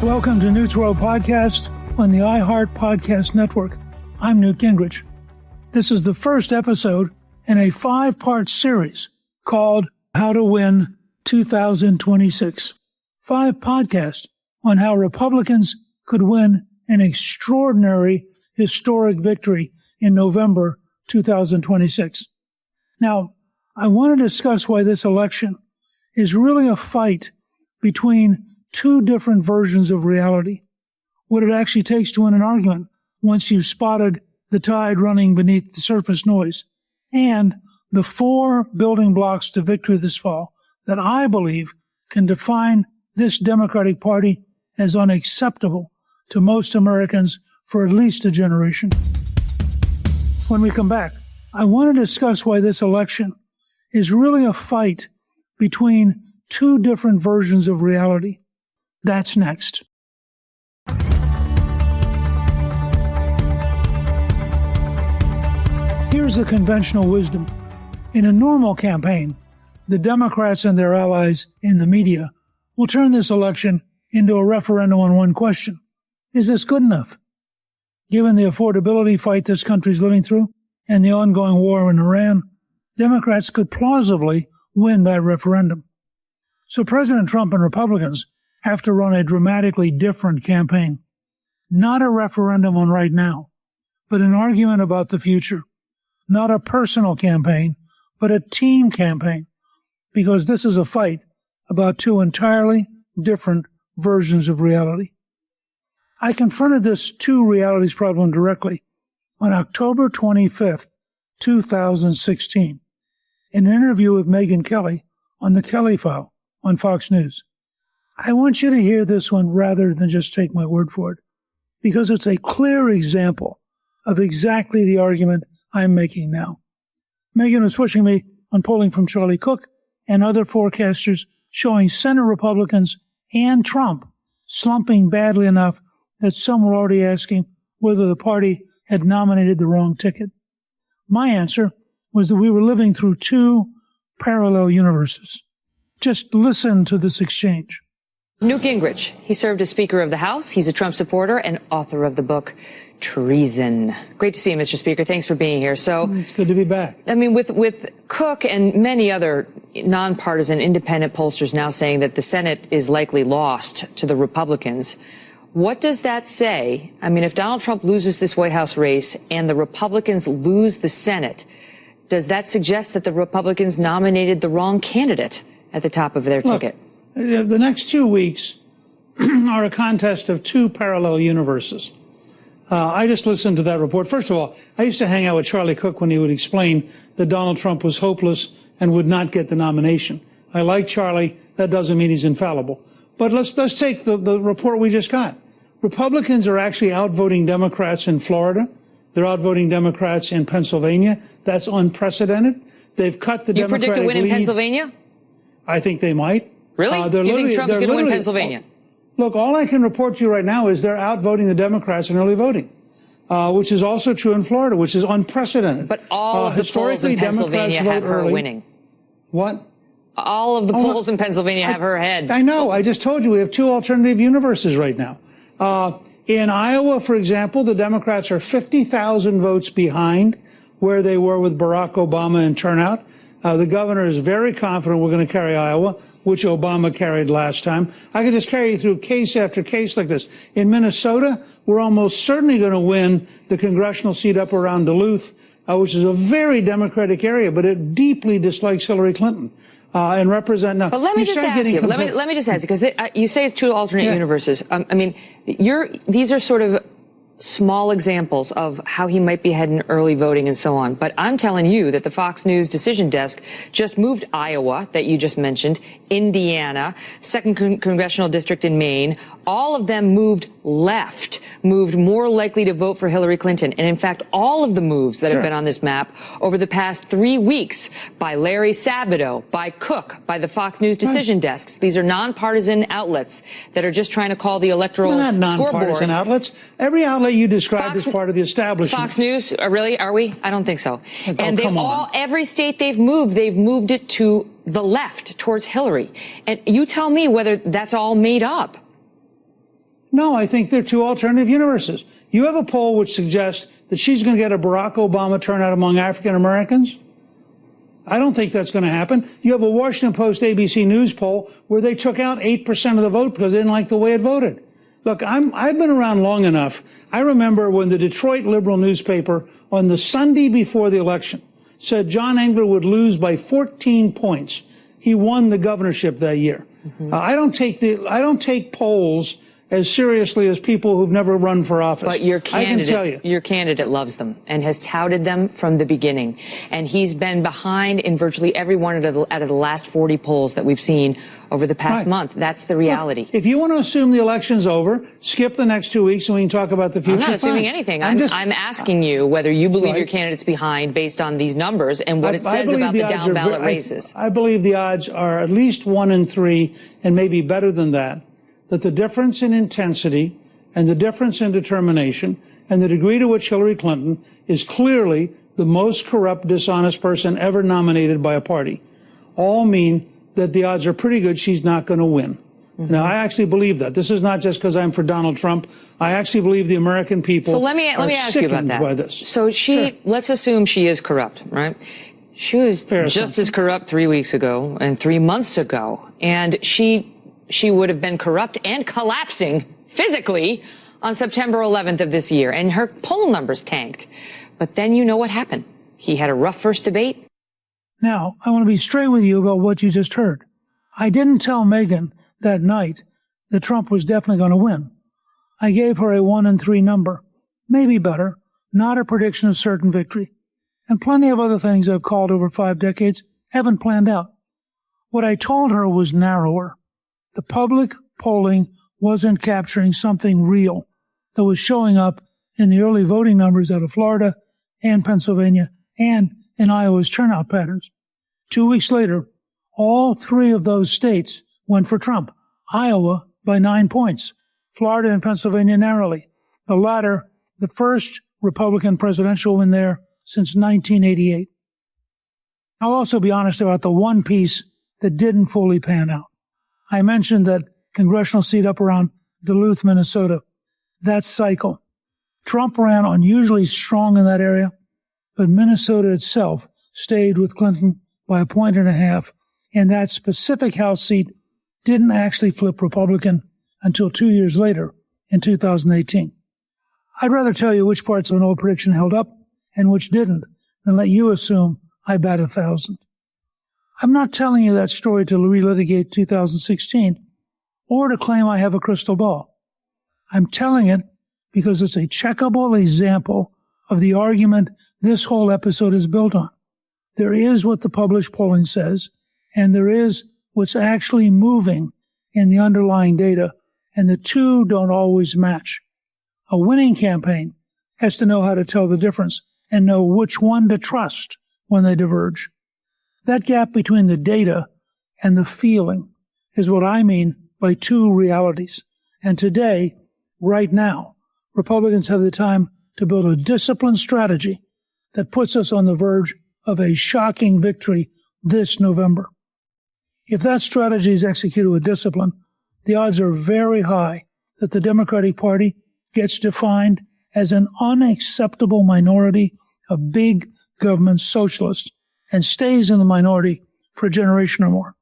Welcome to Newt's World Podcast on the iHeart Podcast Network. I'm Newt Gingrich. This is the first episode in a 5-part series called How to Win 2026. 5 podcasts on how Republicans could win an extraordinary, historic victory in November 2026. Now, I want to discuss why this election is really a fight between two different versions of reality. What it actually takes to win an argument once you've spotted the tide running beneath the surface noise, and the 4 building blocks to victory this fall that I believe can define this Democratic Party as unacceptable to most Americans for at least a generation. When we come back, I want to discuss why this election is really a fight between two different versions of reality. That's next. Here's the conventional wisdom. In a normal campaign, the Democrats and their allies in the media will turn this election into a referendum on one question. Is this good enough? Given the affordability fight this country's living through and the ongoing war in Iran, Democrats could plausibly win that referendum. So President Trump and Republicans have to run a dramatically different campaign. Not a referendum on right now, but an argument about the future. Not a personal campaign, but a team campaign, because this is a fight about two entirely different versions of reality. I confronted this two realities problem directly on October 25th, 2016, in an interview with Megyn Kelly on the Kelly File on Fox News. I want you to hear this one rather than just take my word for it, because it's a clear example of exactly the argument I'm making now. Megyn was pushing me on polling from Charlie Cook and other forecasters showing Senate Republicans and Trump slumping badly enough that some were already asking whether the party had nominated the wrong ticket. My answer was that we were living through two parallel universes. Just listen to this exchange. Newt Gingrich, he served as Speaker of the House. He's a Trump supporter and author of the book Treason. Great to see you, Mr. Speaker. Thanks for being here. So it's good to be back. I mean, with Cook and many other nonpartisan independent pollsters now saying that the Senate is likely lost to the Republicans, what does that say? I mean, if Donald Trump loses this White House race and the Republicans lose the Senate, does that suggest that the Republicans nominated the wrong candidate at the top of their ticket? The next 2 weeks are a contest of two parallel universes. I just listened to that report. First of all, I used to hang out with Charlie Cook when he would explain that Donald Trump was hopeless and would not get the nomination. I like Charlie. That doesn't mean he's infallible. But let's take the report we just got. Republicans are actually outvoting Democrats in Florida. They're outvoting Democrats in Pennsylvania. That's unprecedented. They've cut the Democratic lead. You predict a win in Pennsylvania? I think they might. Really? You think Trump's going to win Pennsylvania? Look, all I can report to you right now is they're outvoting the Democrats in early voting, which is also true in Florida, which is unprecedented. But all of the polls in Pennsylvania have her winning. What? All of the polls in Pennsylvania have her ahead. I know. I just told you we have two alternative universes right now. In Iowa, for example, the Democrats are 50,000 votes behind where they were with Barack Obama in turnout. The governor is very confident we're going to carry Iowa, which Obama carried last time. I could just carry you through case after case like this. In Minnesota, we're almost certainly going to win the congressional seat up around Duluth, which is a very Democratic area, but it deeply dislikes Hillary Clinton. And represent now. But let me just ask you. Let me just ask you, because you say it's two alternate universes. I mean, these are sort of small examples of how he might be ahead in early voting and so on. But I'm telling you that the Fox News decision desk just moved Iowa, that you just mentioned, Indiana, 2nd Congressional District in Maine. All of them moved left, moved more likely to vote for Hillary Clinton. And in fact, all of the moves that have been on this map over the past 3 weeks by Larry Sabato, by Cook, by the Fox News decision desks, these are nonpartisan outlets that are just trying to call the electoral scoreboard. They're not nonpartisan outlets. Every outlet you described is part of the establishment. Fox News, really? Are we? I don't think so. And every state they've moved it to the left, towards Hillary. And you tell me whether that's all made up. No, I think they're two alternative universes. You have a poll which suggests that she's going to get a Barack Obama turnout among African Americans. I don't think that's going to happen. You have a Washington Post ABC News poll where they took out 8% of the vote because they didn't like the way it voted. Look, I've been around long enough. I remember when the Detroit Liberal newspaper on the Sunday before the election said John Engler would lose by 14 points. He won the governorship that year. Mm-hmm. I don't take polls as seriously as people who've never run for office. But your candidate, I can tell you. Your candidate loves them and has touted them from the beginning. And he's been behind in virtually every one out of the last 40 polls that we've seen over the past month. That's the reality. Look, if you want to assume the election's over, skip the next 2 weeks and we can talk about the future. I'm not assuming anything. I'm asking you whether you believe your candidate's behind based on these numbers and what it says about the down ballot races. I believe the odds are at least 1 in 3 and maybe better than that the difference in intensity and the difference in determination and the degree to which Hillary Clinton is clearly the most corrupt, dishonest person ever nominated by a party all mean that the odds are pretty good she's not going to win. Mm-hmm. Now, I actually believe that. This is not just because I'm for Donald Trump. I actually believe the American people So let me ask you about that. By this. So let's assume she is corrupt, right? She was just as corrupt 3 weeks ago and 3 months ago. And she would have been corrupt and collapsing physically on September 11th of this year. And her poll numbers tanked. But then you know what happened. He had a rough first debate. Now, I want to be straight with you about what you just heard. I didn't tell Megyn that night that Trump was definitely going to win. I gave her a 1 in 3 number, maybe better, not a prediction of certain victory. And plenty of other things I've called over 5 decades haven't planned out. What I told her was narrower. The public polling wasn't capturing something real that was showing up in the early voting numbers out of Florida and Pennsylvania and in Iowa's turnout patterns. 2 weeks later, all 3 of those states went for Trump. Iowa by 9 points. Florida and Pennsylvania narrowly. The latter, the first Republican presidential win there since 1988. I'll also be honest about the one piece that didn't fully pan out. I mentioned that congressional seat up around Duluth, Minnesota. That cycle. Trump ran unusually strong in that area, but Minnesota itself stayed with Clinton by 1.5 points, and that specific House seat didn't actually flip Republican until 2 years later in 2018. I'd rather tell you which parts of an old prediction held up and which didn't than let you assume I bat 1,000. I'm not telling you that story to relitigate 2016 or to claim I have a crystal ball. I'm telling it because it's a checkable example of the argument this whole episode is built on. There is what the published polling says, and there is what's actually moving in the underlying data, and the two don't always match. A winning campaign has to know how to tell the difference and know which one to trust when they diverge. That gap between the data and the feeling is what I mean by two realities. And today, right now, Republicans have the time to build a disciplined strategy that puts us on the verge of a shocking victory this November. If that strategy is executed with discipline, the odds are very high that the Democratic Party gets defined as an unacceptable minority of big government socialists and stays in the minority for a generation or more.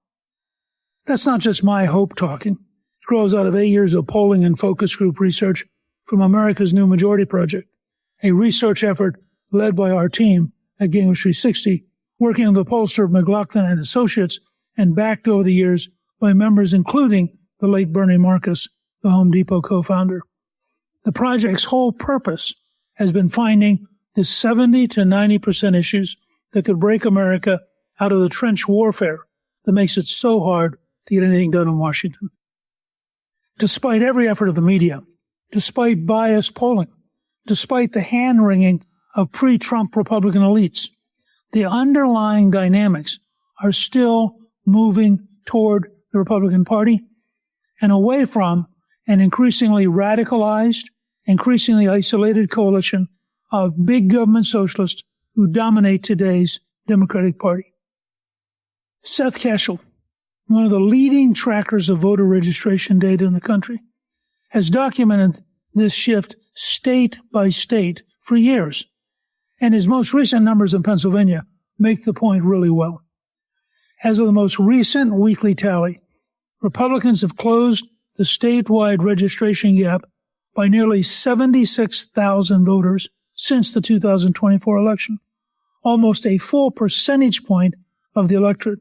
That's not just my hope talking. It grows out of 8 years of polling and focus group research from America's New Majority Project, a research effort led by our team at Gingrich 360, working with the pollster McLaughlin and Associates, and backed over the years by members including the late Bernie Marcus, the Home Depot co-founder. The project's whole purpose has been finding the 70 to 90% issues that could break America out of the trench warfare that makes it so hard to get anything done in Washington. Despite every effort of the media, despite biased polling, despite the hand-wringing of pre-Trump Republican elites, the underlying dynamics are still moving toward the Republican Party and away from an increasingly radicalized, increasingly isolated coalition of big government socialists who dominate today's Democratic Party. Seth Keshel, one of the leading trackers of voter registration data in the country, has documented this shift state by state for years, and his most recent numbers in Pennsylvania make the point really well. As of the most recent weekly tally, Republicans have closed the statewide registration gap by nearly 76,000 voters since the 2024 election, almost a full percentage point of the electorate,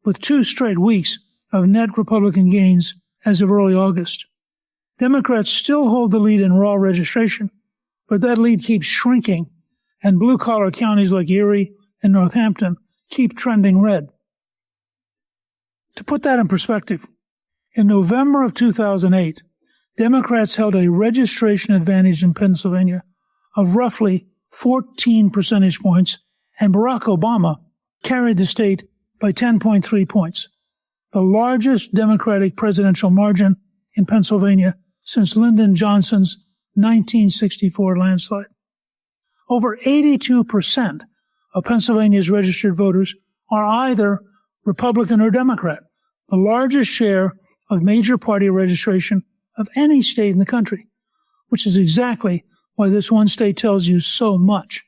with 2 straight weeks of net Republican gains as of early August. Democrats still hold the lead in raw registration, but that lead keeps shrinking, and blue-collar counties like Erie and Northampton keep trending red. To put that in perspective, in November of 2008, Democrats held a registration advantage in Pennsylvania of roughly 14 percentage points, and Barack Obama carried the state by 10.3 points, the largest Democratic presidential margin in Pennsylvania since Lyndon Johnson's 1964 landslide. Over 82% of Pennsylvania's registered voters are either Republican or Democrat, the largest share of major party registration of any state in the country, which is exactly why this one state tells you so much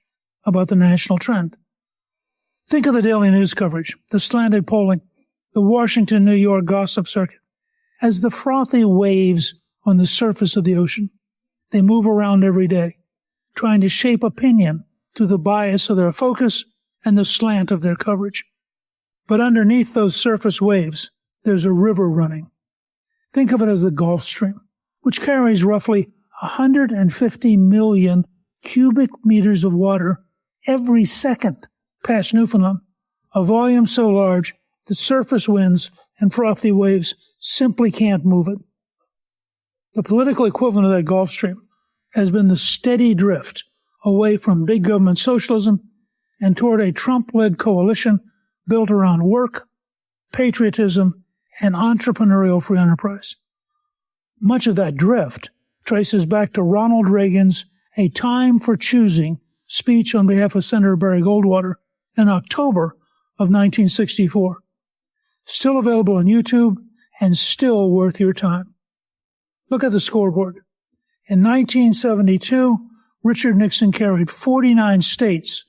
about the national trend. Think of the daily news coverage, the slanted polling, the Washington, New York gossip circuit, as the frothy waves on the surface of the ocean. They move around every day, trying to shape opinion through the bias of their focus and the slant of their coverage. But underneath those surface waves, there's a river running. Think of it as the Gulf Stream, which carries roughly 150 million cubic meters of water every second past Newfoundland, a volume so large that surface winds and frothy waves simply can't move it. The political equivalent of that Gulf Stream has been the steady drift away from big government socialism and toward a Trump-led coalition built around work, patriotism, and entrepreneurial free enterprise. Much of that drift traces back to Ronald Reagan's A Time for Choosing speech on behalf of Senator Barry Goldwater in October of 1964. Still available on YouTube and still worth your time. Look at the scoreboard. In 1972, Richard Nixon carried 49 states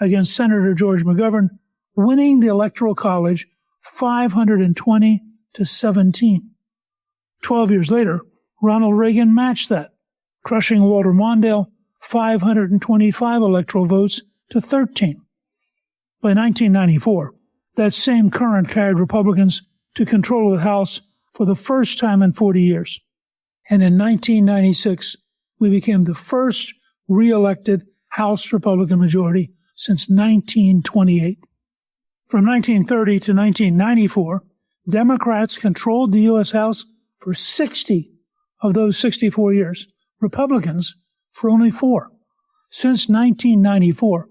against Senator George McGovern, winning the Electoral College 520 to 17. 12 years later, Ronald Reagan matched that, crushing Walter Mondale 525 electoral votes to 13. By 1994, that same current carried Republicans to control of the House for the first time in 40 years. And in 1996, we became the first re-elected House Republican majority since 1928. From 1930 to 1994, Democrats controlled the U.S. House for 60 of those 64 years, Republicans for only 4. Since 1994,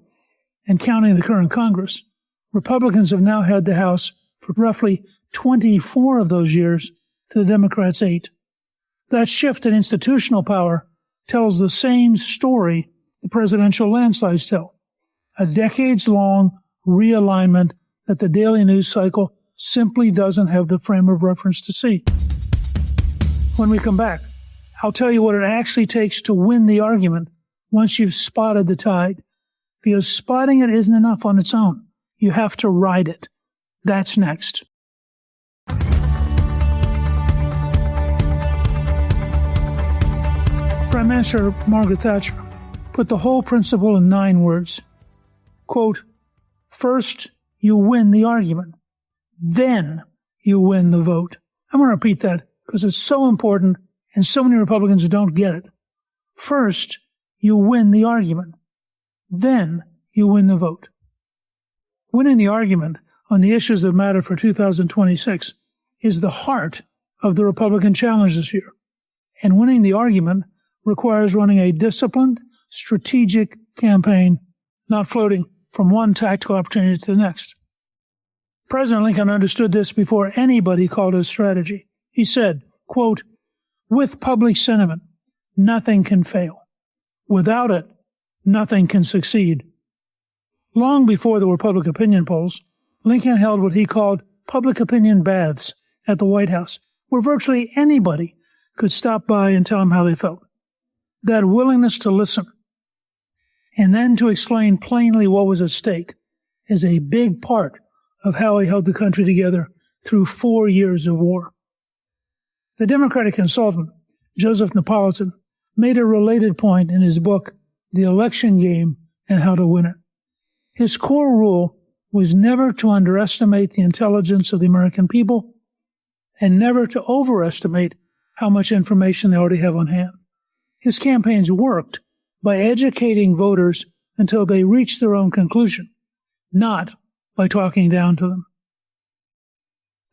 and counting the current Congress, Republicans have now had the House for roughly 24 of those years to the Democrats' 8. That shift in institutional power tells the same story the presidential landslides tell, a decades-long realignment that the daily news cycle simply doesn't have the frame of reference to see. When we come back, I'll tell you what it actually takes to win the argument once you've spotted the tide, because spotting it isn't enough on its own. You have to ride it. That's next. Prime Minister Margaret Thatcher put the whole principle in 9 words. Quote, first, you win the argument. Then you win the vote. I'm going to repeat that because it's so important and so many Republicans don't get it. First, you win the argument. Then you win the vote. Winning the argument on the issues that matter for 2026 is the heart of the Republican challenge this year. And winning the argument requires running a disciplined, strategic campaign, not floating from one tactical opportunity to the next. President Lincoln understood this before anybody called it strategy. He said, quote, with public sentiment, nothing can fail. Without it, nothing can succeed. Long before there were public opinion polls, Lincoln held what he called public opinion baths at the White House, where virtually anybody could stop by and tell him how they felt. That willingness to listen and then to explain plainly what was at stake is a big part of how he held the country together through 4 years of war. The Democratic consultant, Joseph Napolitan, made a related point in his book, The Election Game and How to Win It. His core rule was never to underestimate the intelligence of the American people and never to overestimate how much information they already have on hand. His campaigns worked by educating voters until they reached their own conclusion, not by talking down to them.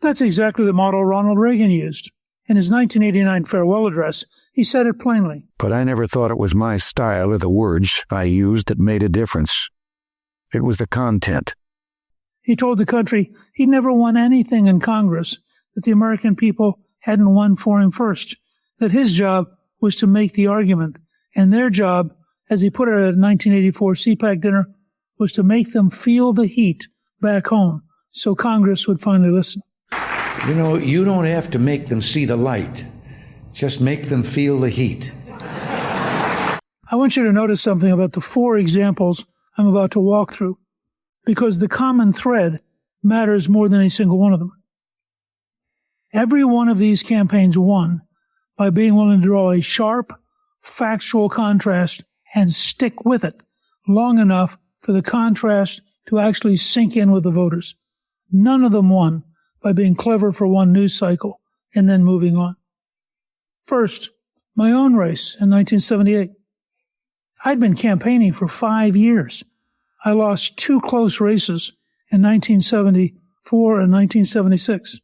That's exactly the model Ronald Reagan used. In his 1989 farewell address, he said it plainly. But I never thought it was my style or the words I used that made a difference. It was the content. He told the country he'd never won anything in Congress that the American people hadn't won for him first, that his job was to make the argument, and their job, as he put it at a 1984 CPAC dinner, was to make them feel the heat back home so Congress would finally listen. You know, you don't have to make them see the light. Just make them feel the heat. I want you to notice something about the 4 examples I'm about to walk through, because the common thread matters more than any single one of them. Every one of these campaigns won by being willing to draw a sharp, factual contrast and stick with it long enough for the contrast to actually sink in with the voters. None of them won by being clever for one news cycle and then moving on. First, my own race in 1978. I'd been campaigning for 5 years. I lost 2 close races in 1974 and 1976.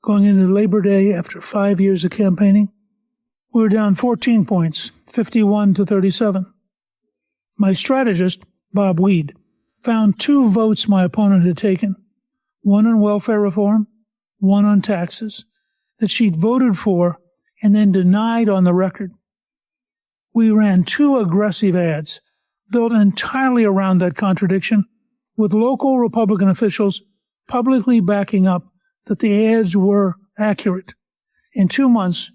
Going into Labor Day after 5 years of campaigning, we were down 14 points, 51 to 37. My strategist, Bob Weed, found 2 votes my opponent had taken, one on welfare reform, one on taxes, that she'd voted for and then denied on the record. We ran 2 aggressive ads built entirely around that contradiction, with local Republican officials publicly backing up that the ads were accurate. In 2 months,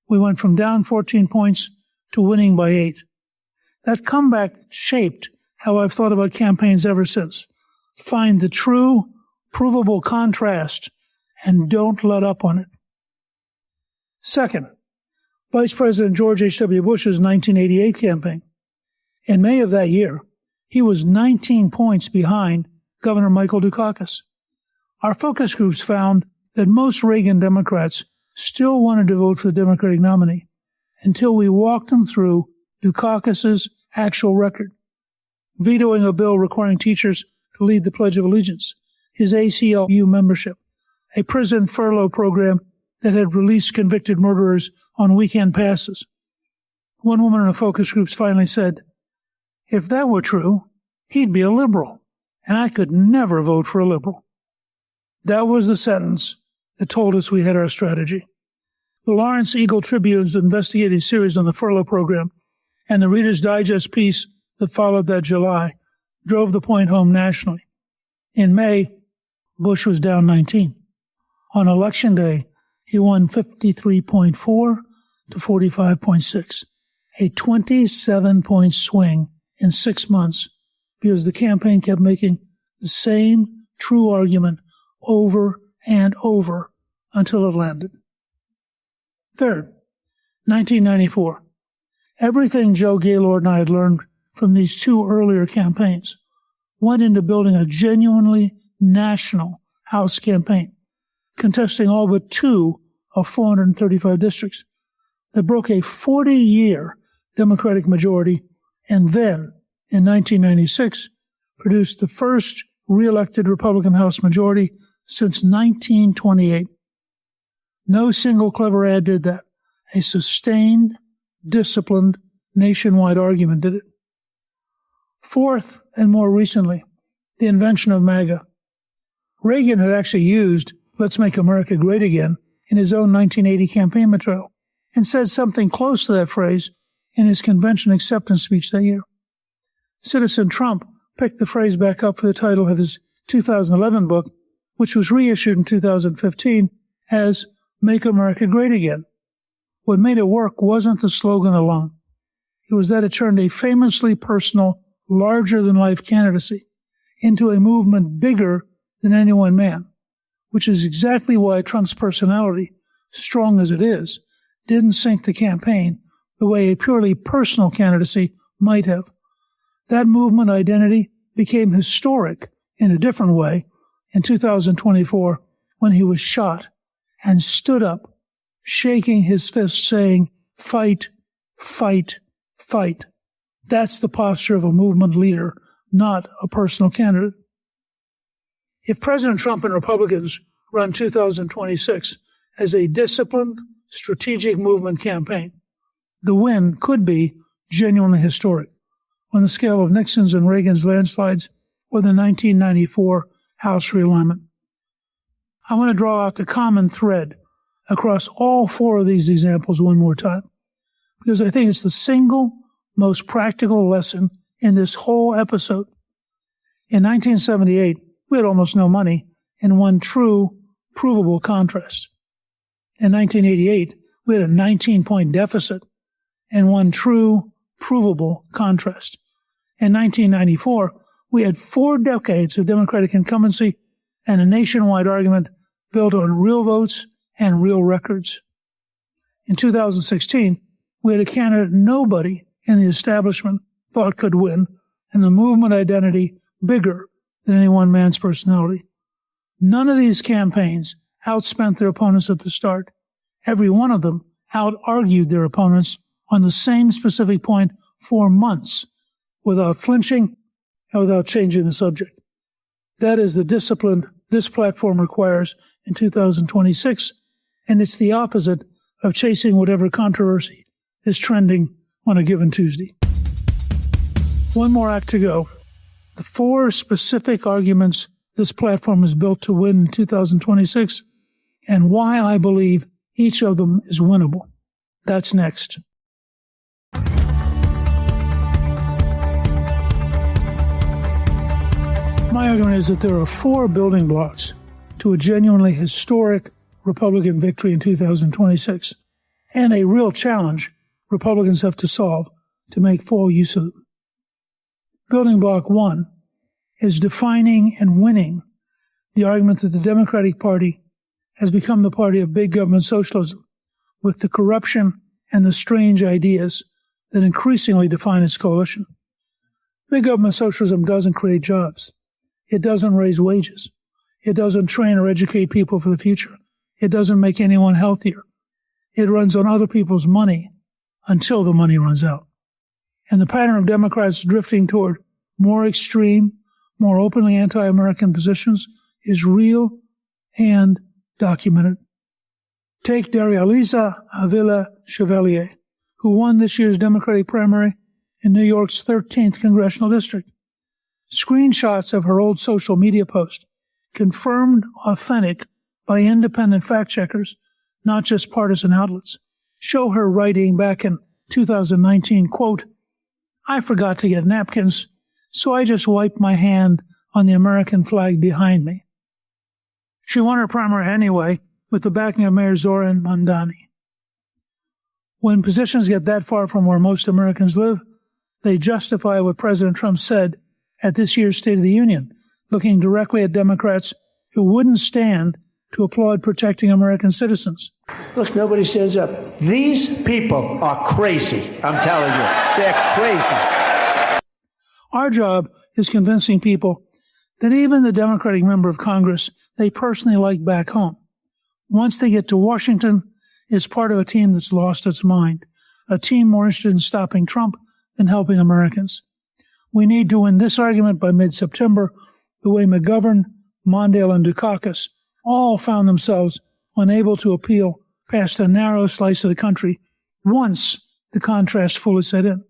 we went from down 14 points to winning by 8. That comeback shaped how I've thought about campaigns ever since. Find the true, provable contrast and don't let up on it. Second, Vice President George H.W. Bush's 1988 campaign. In May of that year, he was 19 points behind Governor Michael Dukakis. Our focus groups found that most Reagan Democrats still wanted to vote for the Democratic nominee until we walked them through Dukakis's actual record, vetoing a bill requiring teachers to lead the Pledge of Allegiance, his ACLU membership, a prison furlough program that had released convicted murderers on weekend passes. One woman in the focus groups finally said, if that were true, he'd be a liberal, and I could never vote for a liberal. That was the sentence that told us we had our strategy. The Lawrence Eagle Tribune's investigative series on the furlough program and the Reader's Digest piece that followed that July drove the point home nationally. In May, Bush was down 19. On Election Day, he won 53.4 to 45.6, a 27-point swing in 6 months because the campaign kept making the same true argument over and over until it landed. Third, 1994. Everything Joe Gaylord and I had learned from these 2 earlier campaigns went into building a genuinely national House campaign, contesting all but 2 of 435 districts that broke a 40-year Democratic majority and then, in 1996, produced the first re-elected Republican House majority since 1928. No single clever ad did that. A sustained, disciplined, nationwide argument did it. Fourth, and more recently, the invention of MAGA. Reagan had actually used "Let's Make America Great Again" in his own 1980 campaign material and said something close to that phrase in his convention acceptance speech that year. Citizen Trump picked the phrase back up for the title of his 2011 book, which was reissued in 2015 as "Make America Great Again." What made it work wasn't the slogan alone. It was that it turned a famously personal, larger-than-life candidacy into a movement bigger than any one man, which is exactly why Trump's personality, strong as it is, didn't sink the campaign the way a purely personal candidacy might have. That movement identity became historic in a different way in 2024 when he was shot and stood up, shaking his fist, saying, "Fight, fight, fight." That's the posture of a movement leader, not a personal candidate. If President Trump and Republicans run 2026 as a disciplined, strategic movement campaign, the win could be genuinely historic on the scale of Nixon's and Reagan's landslides or the 1994 House realignment. I want to draw out the common thread across all four of these examples one more time, because I think it's the single most practical lesson in this whole episode. In 1978, we had almost no money and one true, provable contrast. In 1988, we had a 19-point deficit and one true, provable contrast. In 1994, we had 4 decades of Democratic incumbency and a nationwide argument built on real votes and real records. In 2016, we had a candidate nobody in the establishment thought could win, and a movement identity bigger than any one man's personality. None of these campaigns outspent their opponents at the start. Every one of them out-argued their opponents on the same specific point for months without flinching and without changing the subject. That is the discipline this platform requires in 2026, and it's the opposite of chasing whatever controversy is trending on a given Tuesday. One more act to go. The 4 specific arguments this platform is built to win in 2026, and why I believe each of them is winnable. That's next. My argument is that there are 4 building blocks to a genuinely historic Republican victory in 2026, and a real challenge Republicans have to solve to make full use of them. Building block 1 is defining and winning the argument that the Democratic Party has become the party of big government socialism, with the corruption and the strange ideas that increasingly define its coalition. Big government socialism doesn't create jobs. It doesn't raise wages. It doesn't train or educate people for the future. It doesn't make anyone healthier. It runs on other people's money until the money runs out. And the pattern of Democrats drifting toward more extreme, more openly anti-American positions is real and documented. Take Darya-Liza Avila Chevalier, who won this year's Democratic primary in New York's 13th congressional district. Screenshots of her old social media post, confirmed authentic by independent fact-checkers, not just partisan outlets, show her writing back in 2019, quote, "I forgot to get napkins, so I just wiped my hand on the American flag behind me." She won her primary anyway, with the backing of Mayor Zoran Mandani. When positions get that far from where most Americans live, they justify what President Trump said at this year's State of the Union, looking directly at Democrats who wouldn't stand to applaud protecting American citizens. Look, nobody stands up. These people are crazy. I'm telling you, they're crazy. Our job is convincing people that even the Democratic member of Congress they personally like back home, once they get to Washington, is part of a team that's lost its mind, a team more interested in stopping Trump than helping Americans. We need to win this argument by mid-September, the way McGovern, Mondale, and Dukakis all found themselves unable to appeal past a narrow slice of the country once the contrast fully set in.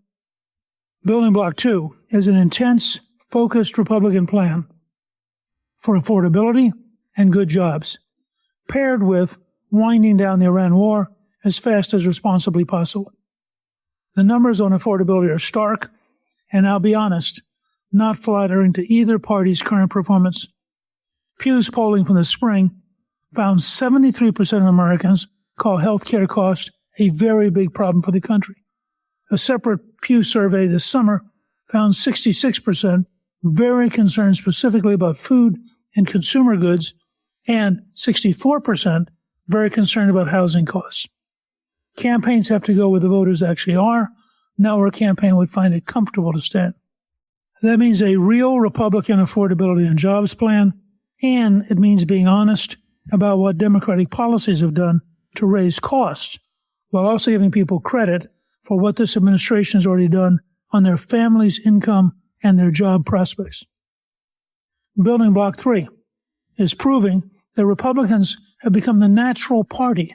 Building block 2 is an intense, focused Republican plan for affordability and good jobs, paired with winding down the Iran war as fast as responsibly possible. The numbers on affordability are stark, and I'll be honest, not flattering to either party's current performance. Pew's polling from the spring found 73% of Americans call health care costs a very big problem for the country. A separate Pew survey this summer found 66% very concerned specifically about food and consumer goods, and 64% very concerned about housing costs. Campaigns have to go where the voters actually are, not where a campaign would find it comfortable to stand. That means a real Republican affordability and jobs plan, and it means being honest about what Democratic policies have done to raise costs, while also giving people credit for what this administration has already done on their family's income and their job prospects. Building block 3 is proving that Republicans have become the natural party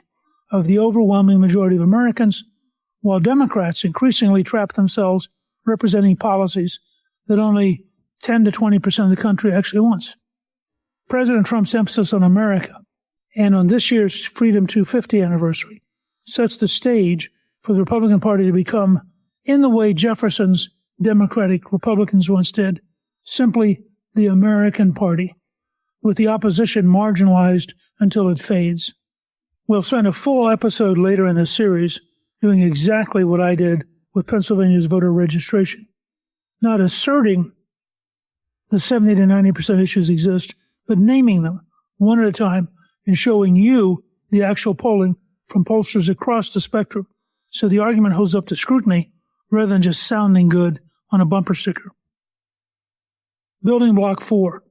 of the overwhelming majority of Americans, while Democrats increasingly trap themselves representing policies that only 10 to 20% of the country actually wants. President Trump's emphasis on America and on this year's Freedom 250 anniversary sets the stage for the Republican Party to become, in the way Jefferson's Democratic Republicans once did, simply the American Party, with the opposition marginalized until it fades. We'll spend a full episode later in this series doing exactly what I did with Pennsylvania's voter registration, not asserting the 70 to 90% issues exist, but naming them one at a time and showing you the actual polling from pollsters across the spectrum, so the argument holds up to scrutiny rather than just sounding good on a bumper sticker. Building block 4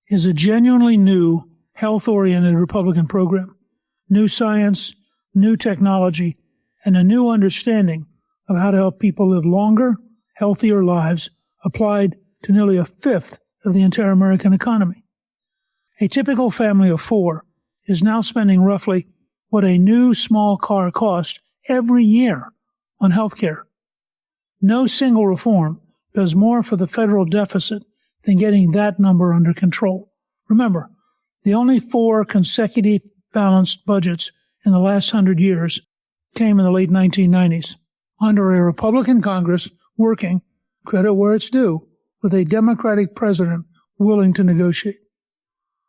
is a genuinely new, health-oriented Republican program. New science, new technology, and a new understanding of how to help people live longer, healthier lives applied to nearly a fifth of the entire American economy. A typical family of 4 is now spending roughly what a new small car costs every year on health care. No single reform does more for the federal deficit than getting that number under control. Remember, the only 4 consecutive balanced budgets in the last 100 years came in the late 1990s, under a Republican Congress working, credit where it's due, with a Democratic president willing to negotiate.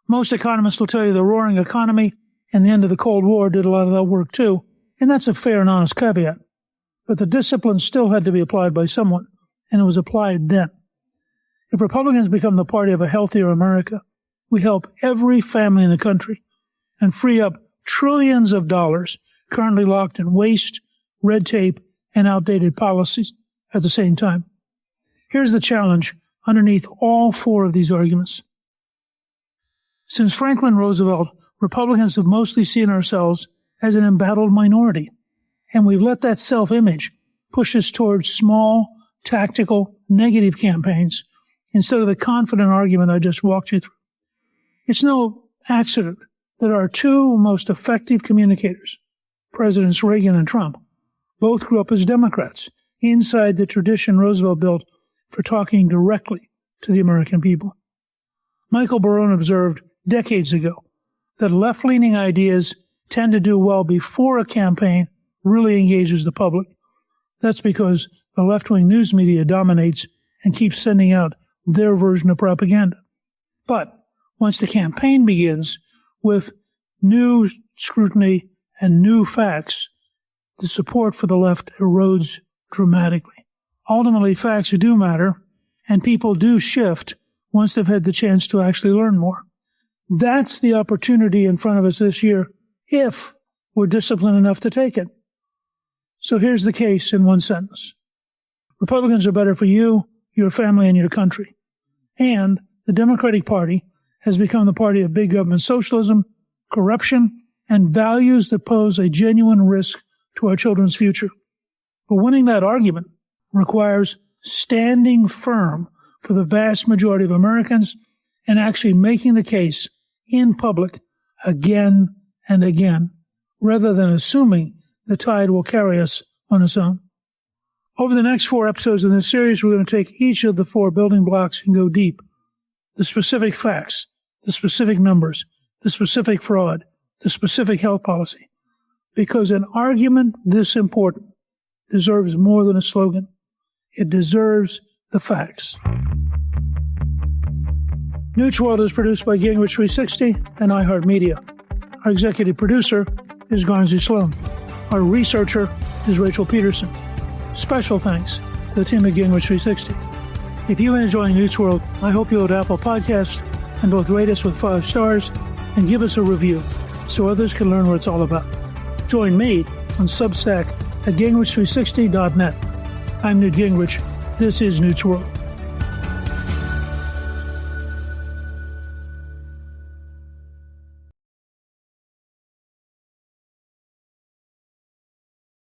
Most economists will tell you the roaring economy and the end of the Cold War did a lot of that work too, and that's a fair and honest caveat. But the discipline still had to be applied by someone, and it was applied then. If Republicans become the party of a healthier America, we help every family in the country and free up trillions of dollars currently locked in waste, red tape, and outdated policies at the same time. Here's the challenge underneath all 4 of these arguments. Since Franklin Roosevelt, Republicans have mostly seen ourselves as an embattled minority, and we've let that self-image push us towards small, tactical, negative campaigns instead of the confident argument I just walked you through. It's no accident that our 2 most effective communicators, Presidents Reagan and Trump, both grew up as Democrats inside the tradition Roosevelt built for talking directly to the American people. Michael Barone observed decades ago that left-leaning ideas tend to do well before a campaign really engages the public. That's because the left-wing news media dominates and keeps sending out their version of propaganda. But once the campaign begins with new scrutiny and new facts, the support for the left erodes dramatically. Ultimately, facts do matter, and people do shift once they've had the chance to actually learn more. That's the opportunity in front of us this year, if we're disciplined enough to take it. So here's the case in one sentence. Republicans are better for you, your family, and your country. And the Democratic Party has become the party of big government socialism, corruption, and values that pose a genuine risk to our children's future. But winning that argument requires standing firm for the vast majority of Americans and actually making the case in public again and again, rather than assuming the tide will carry us on its own. Over the next 4 episodes in this series, we're going to take each of the 4 building blocks and go deep. The specific facts, the specific numbers, the specific fraud, the specific health policy. Because an argument this important deserves more than a slogan. It deserves the facts. Newt's World is produced by Gingrich 360 and iHeartMedia. Our executive producer is Garnsey Sloan. Our researcher is Rachel Peterson. Special thanks to the team at Gingrich 360. If you're enjoying Newt's World, I hope you'll go to Apple Podcasts and both rate us with 5 stars and give us a review so others can learn what it's all about. Join me on Substack at Gingrich360.net. I'm Newt Gingrich. This is Newt's World.